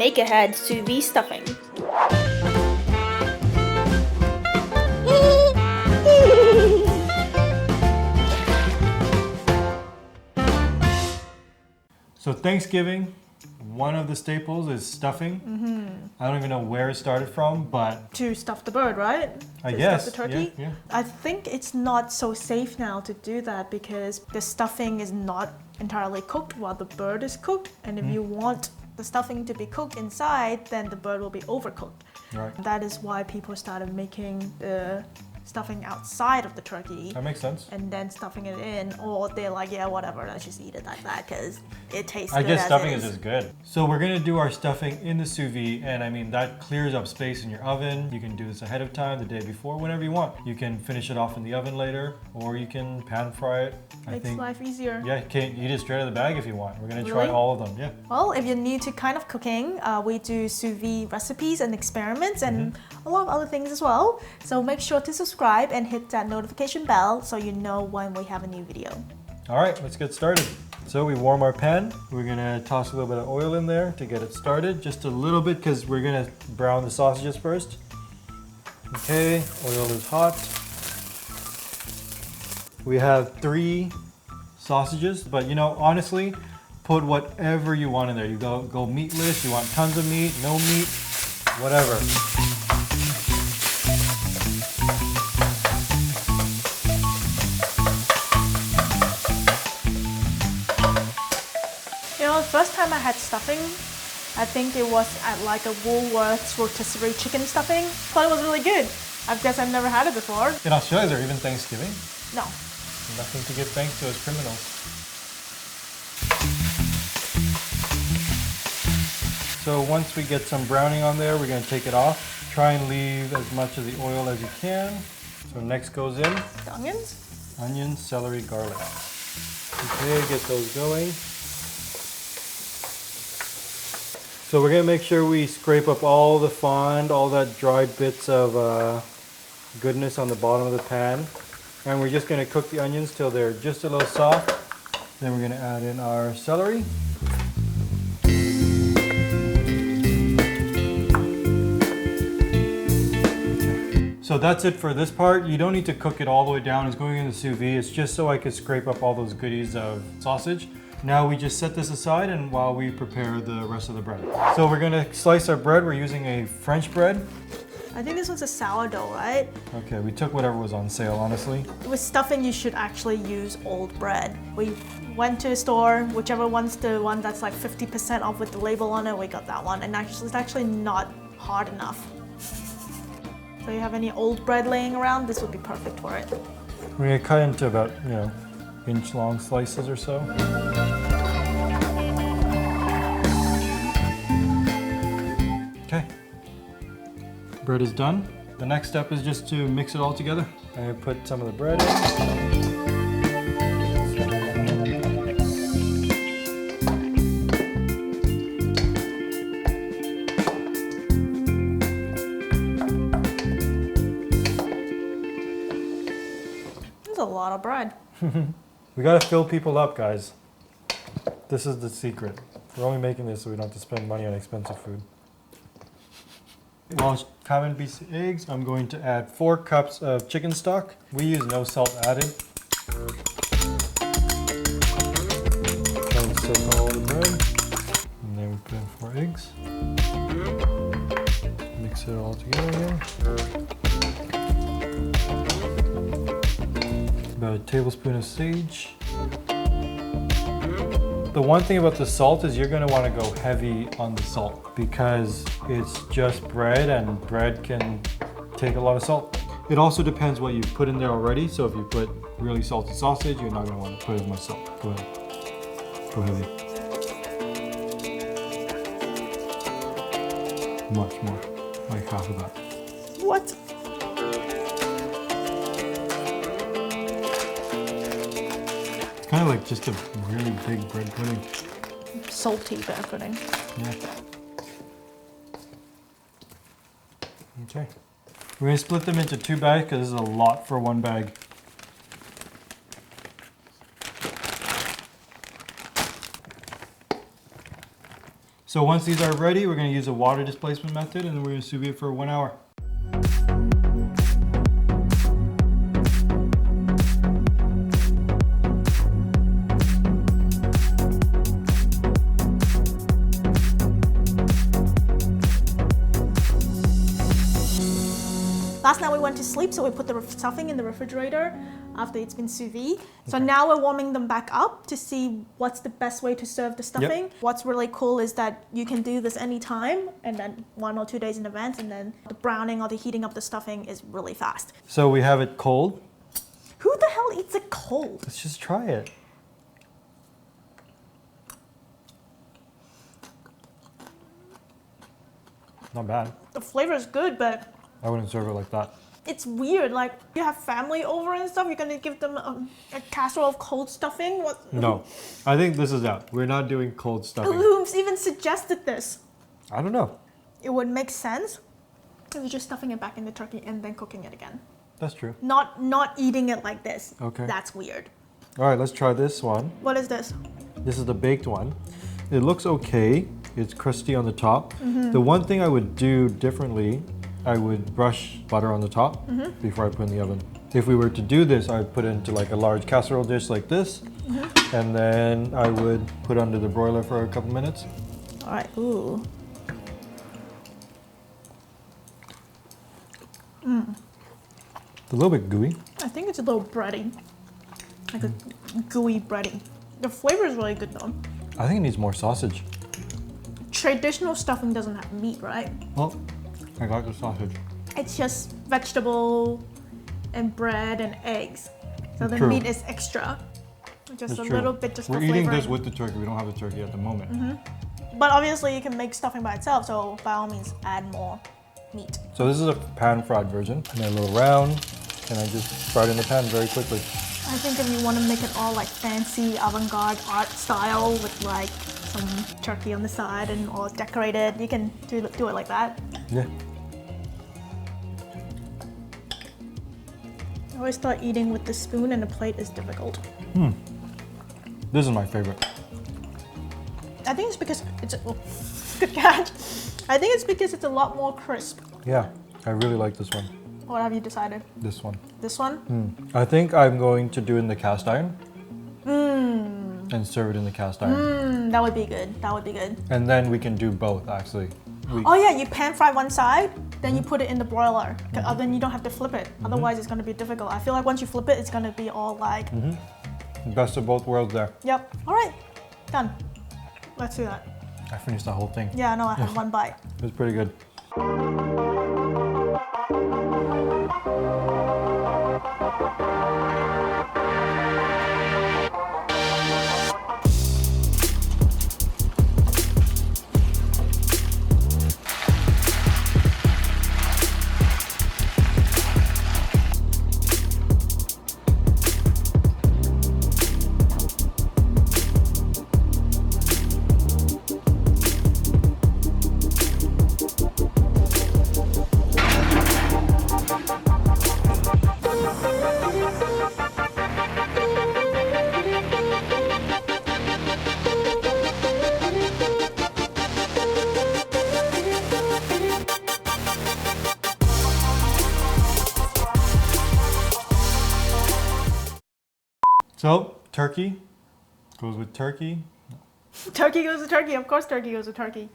make ahead sous vide stuffing. So Thanksgiving, one of the staples is stuffing. I don't even know where it started from, but... To stuff the bird, right? I To guess, stuff the turkey? yeah. I think it's not so safe now to do that because the stuffing is not entirely cooked while the bird is cooked. And if you want the stuffing to be cooked inside, then the bird will be overcooked. Right. That is why people started making the stuffing outside of the turkey. That makes sense. And then stuffing it in, or they're like, yeah, whatever, let's just eat it like that because it tastes I good guess as stuffing is. is just good. So we're gonna do our stuffing in the sous vide, and I mean, that clears up space in your oven. You can do this ahead of time, the day before, whenever you want. You can finish it off in the oven later, or you can pan fry it. Makes life easier. Yeah, you can eat it straight out of the bag if you want. We're gonna try Really? all of them, yeah. Well, if you're new to kind of cooking, we do sous vide recipes and experiments and a lot of other things as well. So make sure to subscribe and hit that notification bell so you know when we have a new video. All right, let's get started. So we warm our pan. We're gonna toss a little bit of oil in there to get it started. Just a little bit because we're gonna brown the sausages first. Okay, oil is hot. We have 3 sausages, but you know, honestly, put whatever you want in there. You go meatless, you want tons of meat, no meat, whatever. You know, the first time I had stuffing, I think it was at like a Woolworths rotisserie chicken stuffing. Thought it was really good. I guess I've never had it before. In Australia, is there even Thanksgiving? No. Nothing to give thanks to as criminals. So once we get some browning on there, we're going to take it off. Try and leave as much of the oil as you can. So next goes in The onions? onions, celery, garlic. Okay, get those going. So we're going to make sure we scrape up all the fond, all that dried bits of goodness on the bottom of the pan. And we're just going to cook the onions till they're just a little soft. Then we're going to add in our celery. So that's it for this part. You don't need to cook it all the way down. It's going in the sous vide. It's just so I could scrape up all those goodies of sausage. Now we just set this aside and while we prepare the rest of the bread. So we're going to slice our bread. We're using a French bread. I think this one's a sourdough, right? Okay, we took whatever was on sale, honestly. With stuffing, you should actually use old bread. We went to a store, whichever one's the one that's like 50% off with the label on it, we got that one. And actually, it's actually not hard enough. So you have any old bread laying around, this would be perfect for it. We're going to cut into about, inch-long slices or so. Okay. Bread is done. The next step is just to mix it all together. I'm going to put some of the bread in. That's a lot of bread. We got to fill people up, guys. This is the secret. We're only making this so we don't have to spend money on expensive food. While Carmen beats the eggs, I'm going to add 4 cups of chicken stock. We use no salt added. Try and soak all the bread. And then we put in 4 eggs. Mix it all together again. About a tablespoon of sage. The one thing about the salt is you're going to want to go heavy on the salt because it's just bread and bread can take a lot of salt. It also depends what you put in there already. So if you put really salty sausage, you're not going to want to put as much salt. Go ahead. Go heavy. Much more. Like half of that. What? Kind of like just a really big bread pudding. Salty bread pudding. Yeah. Okay. We're going to split them into 2 bags because this is a lot for 1 bag. So once these are ready, we're going to use a water displacement method and then we're going to sous vide for 1 hour. Last night we went to sleep, so we put the stuffing in the refrigerator after it's been sous vide. So now we're warming them back up to see what's the best way to serve the stuffing. Yep. What's really cool is that you can do this anytime and then 1 or 2 days in advance, and then the browning or the heating up the stuffing is really fast. So we have it cold. Who the hell eats it cold? Let's just try it. Not bad. The flavor is good, but I wouldn't serve it like that. it's weird. Like, you have family over and stuff, you're gonna give them a casserole of cold stuffing? What? No, I think this is out. We're not doing cold stuffing. Loaves even suggested this. I don't know. It would make sense if you're just stuffing it back in the turkey and then cooking it again. That's true. Not eating it like this. Okay. That's weird. All right, let's try this one. What is this? This is the baked one. It looks okay. It's crusty on the top. The one thing I would do differently, I would brush butter on the top before I put in the oven. If we were to do this, I would put it into like a large casserole dish like this, and then I would put under the broiler for a couple minutes. All right. Ooh. It's a little bit gooey. I think it's a little bready, like a gooey bready. The flavor is really good though. I think it needs more sausage. Traditional stuffing doesn't have meat, right? Well, I got the sausage. It's just vegetable and bread and eggs. So the True. meat is extra. Just It's a true. little bit just We're for eating flavoring. this with the turkey. We don't have the turkey at the moment. But obviously you can make stuffing by itself, so by all means add more meat. So this is a pan fried version. I made a little round, and I just fried it in the pan very quickly. I think if you want to make it all like fancy avant-garde art style with like some turkey on the side and all decorated, you can do it like that. Yeah. I always thought eating with the spoon and a plate is difficult. This is my favorite. I think it's because it's oh, good catch. I think it's because it's a lot more crisp. Yeah, I really like this one. What have you decided? This one. This one? I think I'm going to do it in the cast iron. And serve it in the cast iron. That would be good. That would be good. And then we can do both, actually. Oh yeah, you pan fry one side, then you put it in the broiler. Then you don't have to flip it. Otherwise, it's going to be difficult. I feel like once you flip it, it's going to be all like. Best of both worlds there. Yep. All right. Done. Let's do that. I finished the whole thing. Yeah, no, I had one bite. It was pretty good. So, turkey goes with turkey. Turkey goes with turkey. Of course, turkey goes with turkey.